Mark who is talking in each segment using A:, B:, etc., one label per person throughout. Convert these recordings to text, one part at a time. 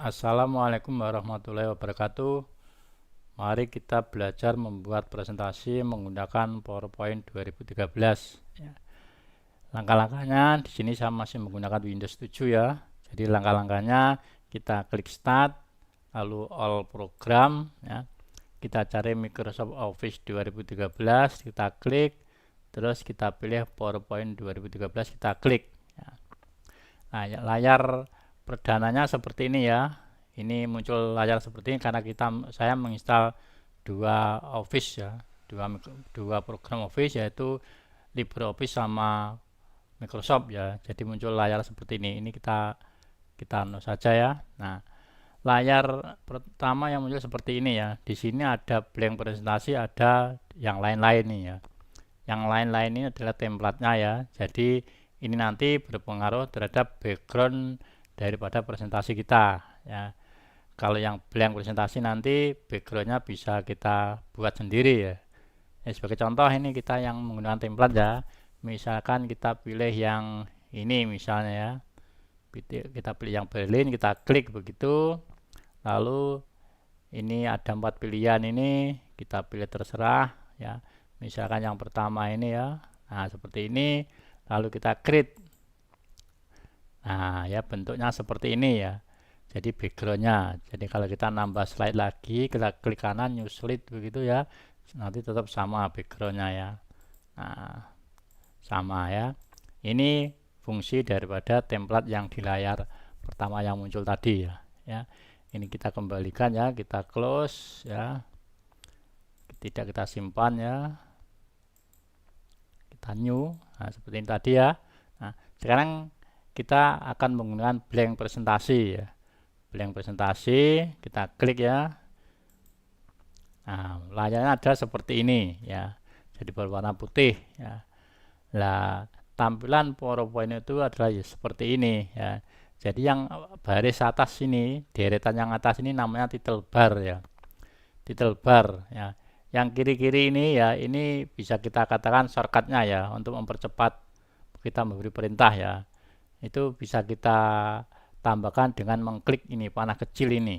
A: Assalamualaikum warahmatullahi wabarakatuh. Mari kita belajar membuat presentasi menggunakan PowerPoint 2013. Ya. Langkah-langkahnya di sini saya masih menggunakan Windows 7 ya. Jadi langkah-langkahnya kita klik Start, lalu All Program ya. Kita cari Microsoft Office 2013, kita klik, terus kita pilih PowerPoint 2013, kita klik. Ya. Nah, layar perdananya seperti ini ya. Ini muncul layar seperti ini karena saya menginstal dua Office ya, dua program Office, yaitu LibreOffice sama Microsoft ya. Jadi muncul layar seperti ini. Ini kita saja ya. Nah, layar pertama yang muncul seperti ini ya. Di sini ada blank presentasi, ada yang lain-lain nih ya. Yang lain-lain ini adalah templatenya ya. Jadi ini nanti berpengaruh terhadap background daripada presentasi kita ya. Kalau yang blank presentasi nanti backgroundnya bisa kita buat sendiri ya. Sebagai contoh ini kita yang menggunakan template ya. Misalkan kita pilih yang ini misalnya ya. Kita pilih yang Berlin, kita klik begitu. Lalu ini ada 4 pilihan ini, kita pilih terserah ya. Misalkan yang pertama ini ya. Nah, seperti ini. Lalu kita create. Nah, ya bentuknya seperti ini ya. Jadi backgroundnya. Jadi kalau kita nambah slide lagi, kita klik kanan new slide begitu ya. Nanti tetap sama backgroundnya ya. Nah, sama ya. Ini fungsi daripada template yang di layar pertama yang muncul tadi ya. Ya. Ini kita kembalikan ya, kita close ya. Tidak kita simpan ya. Kita new. Nah, seperti ini tadi ya. Nah, sekarang kita akan menggunakan blank presentasi ya. Blank presentasi, kita klik ya. Nah, layarnya ada seperti ini ya. Jadi berwarna putih ya. Nah, tampilan PowerPoint itu adalah ya seperti ini ya. Jadi yang baris atas ini, deretan yang atas ini namanya title bar ya. Title bar ya. Yang kiri-kiri ini ya, ini bisa kita katakan shortcutnya ya untuk mempercepat kita memberi perintah ya. Itu bisa kita tambahkan dengan mengklik ini panah kecil ini.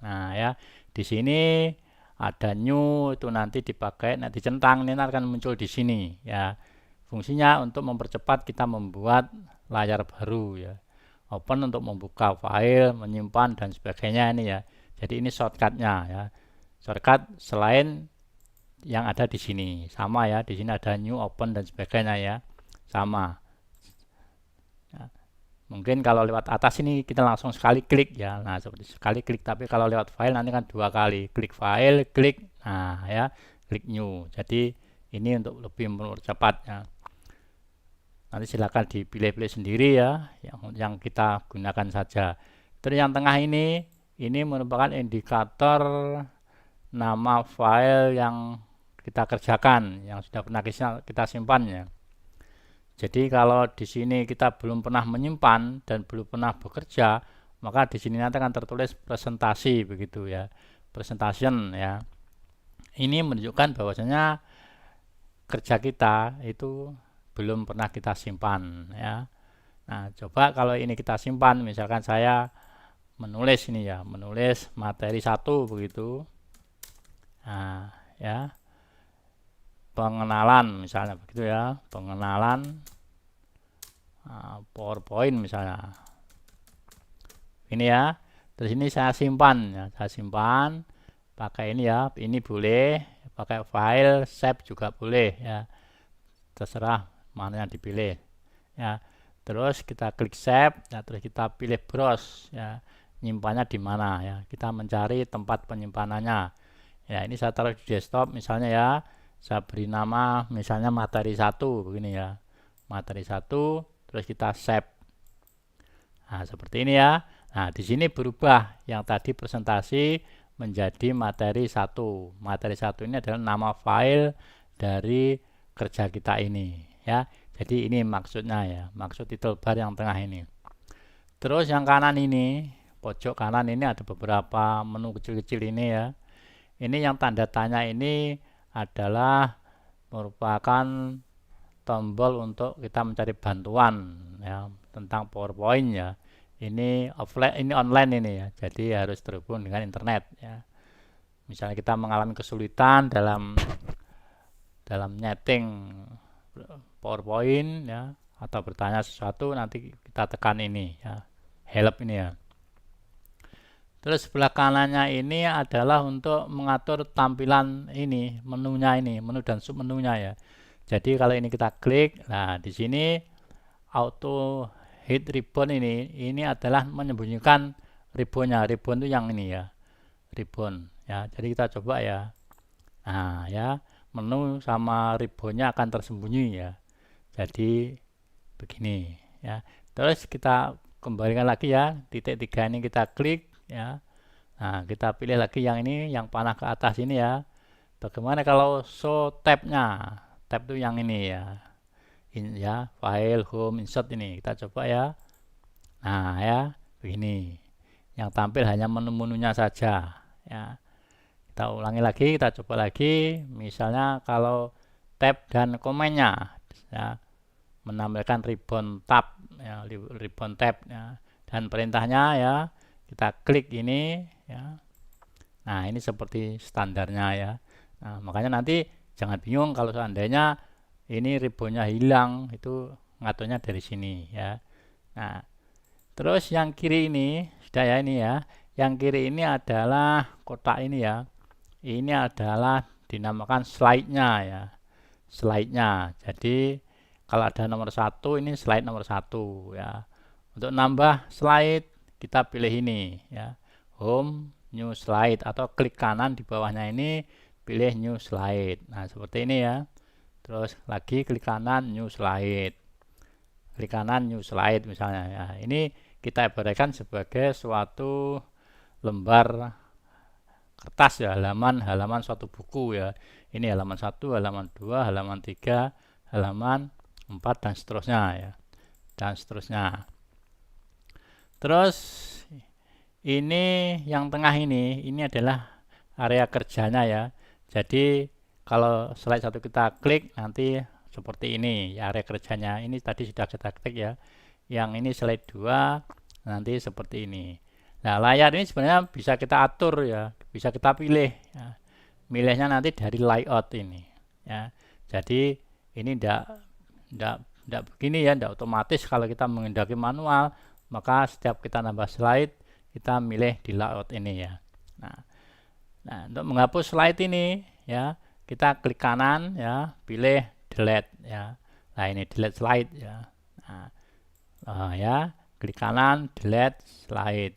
A: Nah ya, di sini ada new, itu nanti dipakai, nanti centang ini akan muncul di sini ya. Fungsinya untuk mempercepat kita membuat layar baru ya. Open untuk membuka file, menyimpan dan sebagainya ini ya. Jadi ini shortcutnya ya. Shortcut selain yang ada di sini sama ya. Di sini ada new, open dan sebagainya ya. Sama. Ya. Mungkin kalau lewat atas ini kita langsung sekali klik ya. Nah, seperti sekali klik, tapi kalau lewat file nanti kan dua kali. Klik file, klik. Nah, ya, klik new. Jadi ini untuk lebih mempercepat ya. Nanti silakan dipilih-pilih sendiri ya, yang kita gunakan saja. Terus yang tengah ini merupakan indikator nama file yang kita kerjakan, yang sudah pernah kita simpan ya. Jadi kalau di sini kita belum pernah menyimpan dan belum pernah bekerja, maka di sini nanti akan tertulis presentasi begitu ya. Presentation ya. Ini menunjukkan bahwasanya kerja kita itu belum pernah kita simpan ya. Nah, coba kalau ini kita simpan, misalkan saya menulis ini ya, menulis materi 1 begitu. Nah, ya. Pengenalan misalnya begitu ya, pengenalan PowerPoint misalnya. Ini ya. Terus ini saya simpan ya, saya simpan pakai ini ya, ini boleh pakai file, save juga boleh ya. Terserah mana yang dipilih ya. Terus kita klik save ya, terus kita pilih browse ya, nyimpannya di mana ya, kita mencari tempat penyimpanannya ya. Ini saya taruh di desktop misalnya ya, saya beri nama misalnya materi 1 begini ya, materi 1, terus kita save. Nah, seperti ini ya. Nah, di sini berubah yang tadi presentasi menjadi materi 1. Materi 1 ini adalah nama file dari kerja kita ini ya. Jadi ini maksudnya ya, maksud title bar yang tengah ini. Terus yang kanan ini, pojok kanan ini ada beberapa menu kecil-kecil ini ya. Ini yang tanda tanya ini adalah merupakan tombol untuk kita mencari bantuan ya tentang PowerPoint ya. ini offline, ini online ini ya. Jadi harus terhubung dengan internet ya. Misalnya kita mengalami kesulitan dalam nyeting PowerPoint ya, atau bertanya sesuatu, nanti kita tekan ini ya, help ini ya. Terus sebelah kanannya ini adalah untuk mengatur tampilan ini, menunya ini, menu dan sub menunya ya. Jadi kalau ini kita klik, nah di sini auto hide ribbon ini adalah menyembunyikan ribbonnya. Ribbon itu yang ini ya, ribbon ya. Jadi kita coba ya. Nah ya, menu sama ribbonnya akan tersembunyi ya. Jadi begini ya. Terus kita kembalikan lagi ya, titik 3 ini kita klik ya. Nah kita pilih lagi yang ini, yang panah ke atas ini ya. Bagaimana kalau show tab-nya? Tab itu yang ini ya, ya, file, home, insert ini kita coba ya. Nah ya, begini, yang tampil hanya menu-menunya saja ya. Kita ulangi lagi, kita coba lagi. Misalnya kalau tab dan komennya ya, menampilkan ribbon tab ya, ribbon tab ya, dan perintahnya ya, kita klik ini ya. Nah ini seperti standarnya ya. Nah makanya nanti jangan bingung kalau seandainya ini ribbonnya hilang, itu ngaturnya dari sini ya. Nah terus yang kiri ini sudah ya, ini ya, yang kiri ini adalah kotak ini ya, ini adalah dinamakan slide-nya ya, slide-nya. Jadi kalau ada nomor 1, ini slide nomor 1 ya. Untuk nambah slide kita pilih ini ya, home, new slide, atau klik kanan di bawahnya ini pilih new slide. Nah seperti ini ya. Terus lagi klik kanan new slide, klik kanan new slide misalnya ya. Ini kita ibaratkan sebagai suatu lembar kertas ya, halaman suatu buku ya. Ini halaman 1, halaman 2, halaman 3, halaman 4, dan seterusnya ya, dan seterusnya. Terus ini yang tengah ini adalah area kerjanya ya. Jadi kalau slide 1 kita klik, nanti seperti ini ya, area kerjanya. Ini tadi sudah kita klik ya. Yang ini slide 2 nanti seperti ini. Nah layar ini sebenarnya bisa kita atur ya, bisa kita pilih ya. Milihnya nanti dari layout ini ya. Jadi ini tidak begini ya, tidak otomatis. Kalau kita mengendaki manual, maka setiap kita nambah slide kita milih di layout ini ya. Nah untuk menghapus slide ini ya, kita klik kanan ya, pilih delete ya. Nah ini delete slide ya. Nah, ya, klik kanan delete slide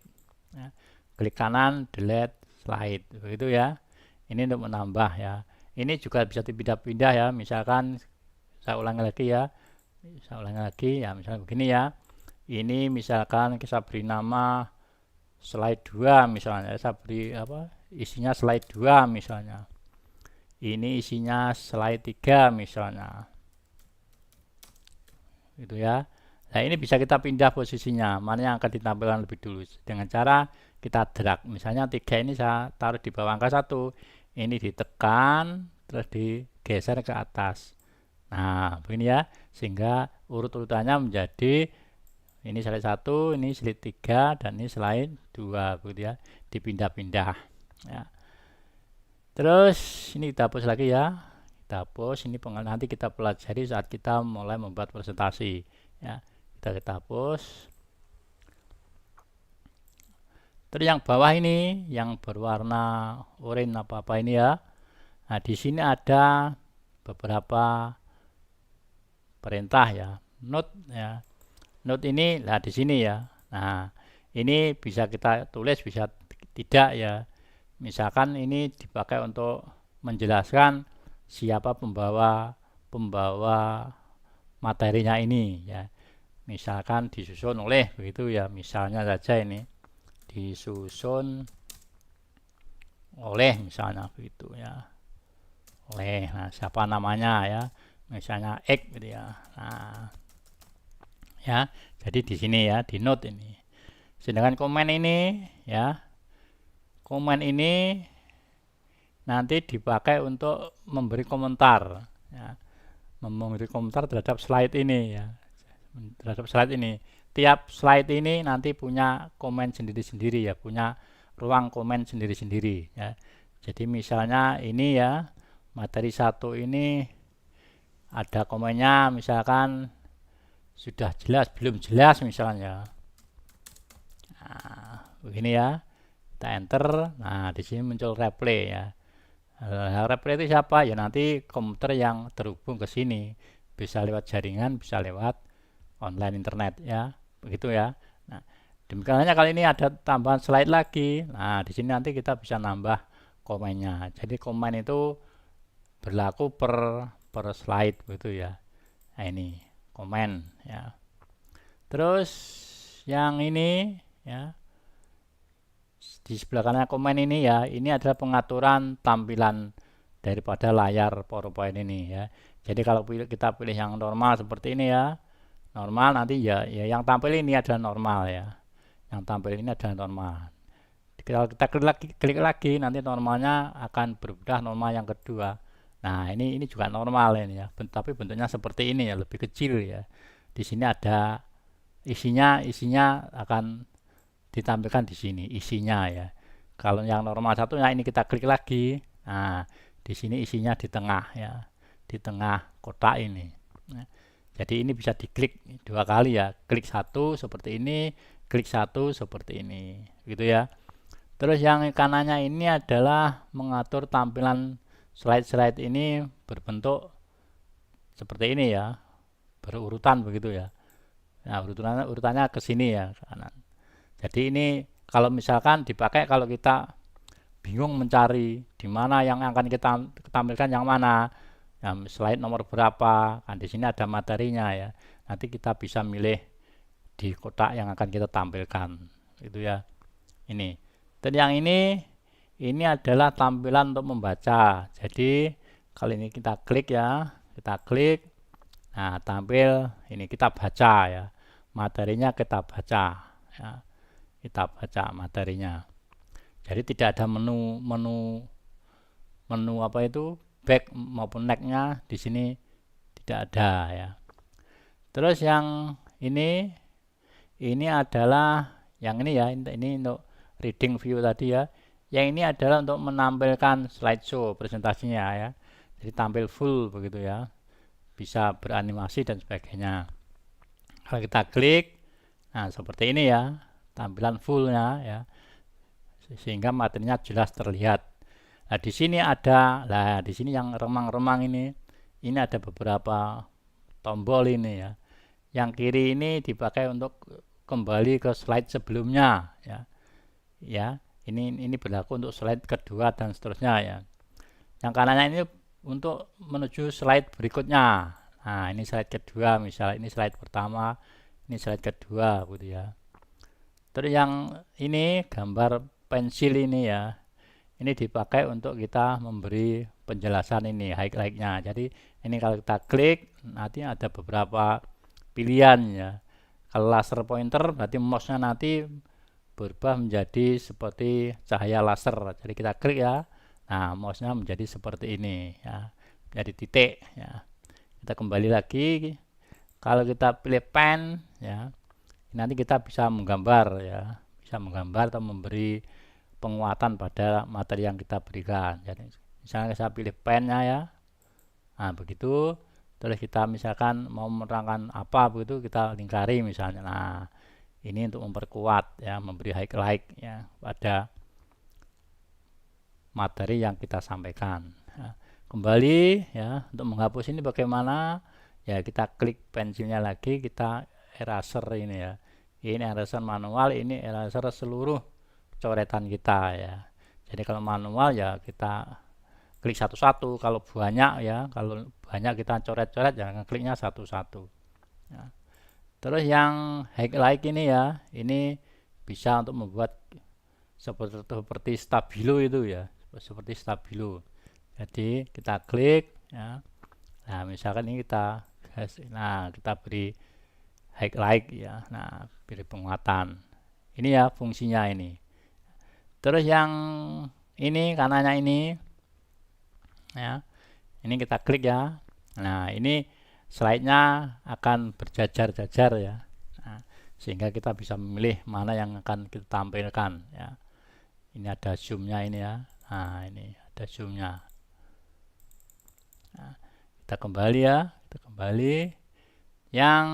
A: ya. Klik kanan delete slide, begitu ya. Ini untuk menambah ya. Ini juga bisa dipindah-pindah ya. Misalkan saya ulangi lagi ya, misalnya begini ya. Ini misalkan kita beri nama slide 2 misalnya, saya beri apa, isinya slide 2 misalnya. Ini isinya slide 3 misalnya, gitu ya. Nah ini bisa kita pindah posisinya, mana yang akan ditampilkan lebih dulu, dengan cara kita drag. Misalnya 3 ini saya taruh di bawah angka 1, ini ditekan terus digeser ke atas. Nah begini ya, sehingga urut-urutannya menjadi ini slide 1, ini slide 3, dan ini slide 2, begitu ya, dipindah-pindah ya. Terus ini kita hapus lagi ya, kita hapus. Ini nanti kita pelajari saat kita mulai membuat presentasi ya. Kita hapus. Terus yang bawah ini yang berwarna oranye apa ini ya. Nah di sini ada beberapa perintah ya, note ya. Note ini lah di sini ya. Nah ini bisa kita tulis, bisa tidak ya. Misalkan ini dipakai untuk menjelaskan siapa pembawa materinya ini ya. Misalkan disusun oleh, begitu ya. Misalnya saja ini disusun oleh misalnya, begitu ya. Oleh, nah siapa namanya ya. Misalnya X gitu ya. Nah ya, jadi di sini ya, di note ini. Sedangkan komen ini ya, komen ini nanti dipakai untuk memberi komentar ya, memberi komentar terhadap slide ini ya, terhadap slide ini. tiap slide ini nanti punya komen sendiri-sendiri ya, punya ruang komen sendiri-sendiri ya. Jadi misalnya ini ya, materi 1 ini ada komennya misalkan sudah jelas, belum jelas misalnya. Nah, begini ya. Kita enter. Nah, di sini muncul replay ya. Replay itu siapa? Ya nanti komputer yang terhubung ke sini. Bisa lewat jaringan, bisa lewat online internet ya. Begitu ya. Nah, demikiannya kali ini ada tambahan slide lagi. Nah, di sini nanti kita bisa nambah komennya. Jadi komen itu berlaku per slide begitu ya. Nah, ini komen ya. Terus yang ini ya, di sebelah kanan komen ini ya, ini adalah pengaturan tampilan daripada layar PowerPoint ini ya. Jadi kalau kita pilih yang normal seperti ini ya, normal nanti ya yang tampil ini adalah normal ya. Yang tampil ini adalah normal. Kalau kita klik lagi nanti normalnya akan berubah normal yang kedua. Nah, ini juga normal ini ya. Tapi bentuknya seperti ini ya, lebih kecil ya. Di sini ada isinya akan ditampilkan di sini isinya ya. Kalau yang normal satu, nah ini kita klik lagi. Nah, di sini isinya di tengah ya, di tengah kotak ini. Nah, jadi ini bisa diklik 2 kali ya. Klik satu seperti ini, klik satu seperti ini, gitu ya. Terus yang kanannya ini adalah mengatur tampilan slide-slide ini berbentuk seperti ini ya, berurutan begitu ya. Nah, urutannya ke sini ya, ke kanan. Jadi ini kalau misalkan dipakai kalau kita bingung mencari di mana yang akan kita tampilkan yang mana, nah, slide nomor berapa, kan di sini ada materinya ya. Nanti kita bisa milih di kotak yang akan kita tampilkan, itu ya. Ini. Dan yang ini adalah tampilan untuk membaca. Jadi kalau ini kita klik ya, kita klik, nah tampil ini kita baca ya, materinya kita baca ya. Kita baca materinya. Jadi tidak ada menu apa itu back maupun next-nya di sini tidak ada ya. Terus yang ini adalah yang ini ya, ini untuk reading view tadi ya. Yang ini adalah untuk menampilkan slideshow presentasinya ya. Jadi tampil full begitu ya. Bisa beranimasi dan sebagainya. Kalau kita klik, nah seperti ini ya. Tampilan fullnya ya, sehingga materinya jelas terlihat. Nah di sini di sini yang remang-remang ini ada beberapa tombol ini ya. Yang kiri ini dipakai untuk kembali ke slide sebelumnya ya. Ya, ini berlaku untuk slide kedua dan seterusnya ya. Yang kanannya ini untuk menuju slide berikutnya. Nah ini slide kedua misalnya, ini slide pertama, ini slide kedua gitu ya. Terus yang ini gambar pensil ini ya, ini dipakai untuk kita memberi penjelasan ini highlight-nya. Jadi ini kalau kita klik nanti ada beberapa pilihan ya. Kalau laser pointer berarti mouse-nya nanti berubah menjadi seperti cahaya laser. Jadi kita klik ya, nah mouse-nya menjadi seperti ini ya, jadi titik ya. Kita kembali lagi, kalau kita pilih pen ya, nanti kita bisa menggambar ya, bisa menggambar atau memberi penguatan pada materi yang kita berikan. Jadi misalnya saya pilih pennya ya, nah begitu. Terus kita misalkan mau menerangkan apa begitu, kita lingkari misalnya. Nah ini untuk memperkuat ya, memberi highlight ya pada materi yang kita sampaikan ya. Kembali ya, untuk menghapus ini bagaimana ya, kita klik pensilnya lagi, kita eraser ini ya. Ini eraser manual, ini eraser seluruh coretan kita ya. Jadi kalau manual ya kita klik satu-satu, kalau banyak ya, kalau banyak kita coret-coret ya kliknya satu-satu ya. Terus yang highlight ini ya, ini bisa untuk membuat seperti stabilo itu ya, seperti stabilo. Jadi kita klik ya. Nah misalkan ini kita beri highlight ya. Nah beri penguatan. Ini ya fungsinya ini. Terus yang ini kanannya ini ya, ini kita klik ya. Nah ini slide-nya akan berjajar-jajar ya. Nah, sehingga kita bisa memilih mana yang akan kita tampilkan ya. Ini ada zoomnya ini ya. Nah, ini ada zoomnya. Nah, kita kembali ya, kita kembali. Yang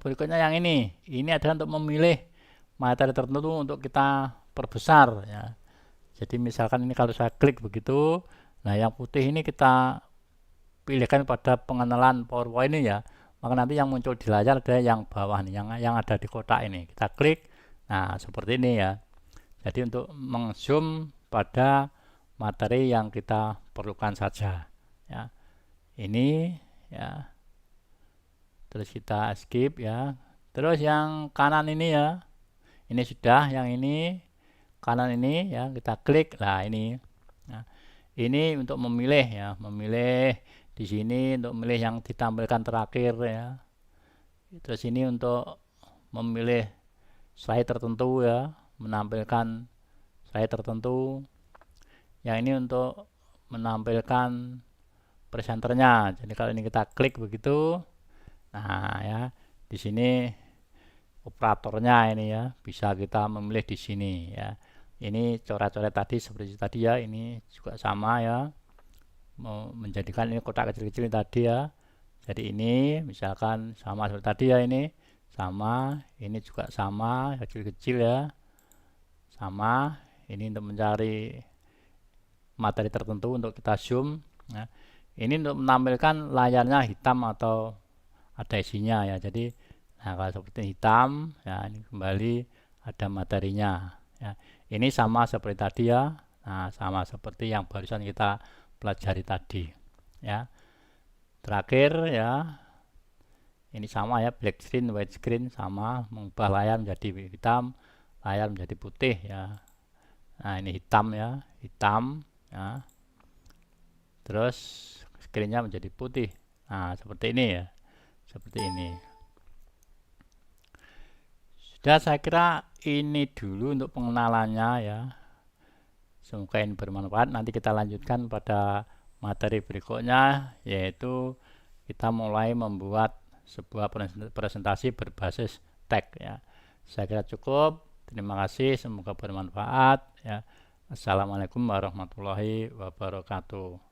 A: berikutnya yang ini adalah untuk memilih materi tertentu untuk kita perbesar ya. Jadi misalkan ini kalau saya klik begitu, nah yang putih ini kita pilihkan pada pengenalan PowerPoint ini ya. Maka nanti yang muncul di layar ada yang bawah nih, yang ada di kotak ini. Kita klik, nah seperti ini ya. Jadi untuk mengzoom pada materi yang kita perlukan saja ya. Ini ya. Terus kita skip ya. Terus yang kanan ini ya. Ini sudah, yang ini kanan ini ya, kita klik. Nah, ini. Nah, ini untuk memilih ya, memilih di sini untuk memilih yang ditampilkan terakhir ya. Terus ini untuk memilih slide tertentu ya, menampilkan slide tertentu. Yang ini untuk menampilkan presenternya. Jadi kalau ini kita klik begitu, nah ya, di sini operatornya ini ya, bisa kita memilih di sini ya. Ini coret-coret tadi seperti tadi ya, ini juga sama ya. Mau menjadikan ini kotak kecil-kecil tadi ya. Jadi ini misalkan sama seperti tadi ya, ini sama, ini juga sama kecil-kecil ya. Sama, ini untuk mencari materi tertentu untuk kita zoom ya. Ini untuk menampilkan layarnya hitam atau ada isinya ya. Jadi nah kalau seperti hitam ya, ini kembali ada materinya ya. Ini sama seperti tadi ya. Nah, sama seperti yang barusan kita pelajari tadi ya. Terakhir ya, ini sama ya, black screen, white screen, sama, mengubah layar menjadi hitam, layar menjadi putih ya. Nah, ini hitam ya, hitam ya. Terus screennya menjadi putih. Nah, seperti ini ya, seperti ini. Sudah, saya kira ini dulu untuk pengenalannya ya. Semoga ini bermanfaat. Nanti kita lanjutkan pada materi berikutnya, yaitu kita mulai membuat sebuah presentasi berbasis teks ya. Saya kira cukup. Terima kasih, semoga bermanfaat ya. Assalamualaikum warahmatullahi wabarakatuh.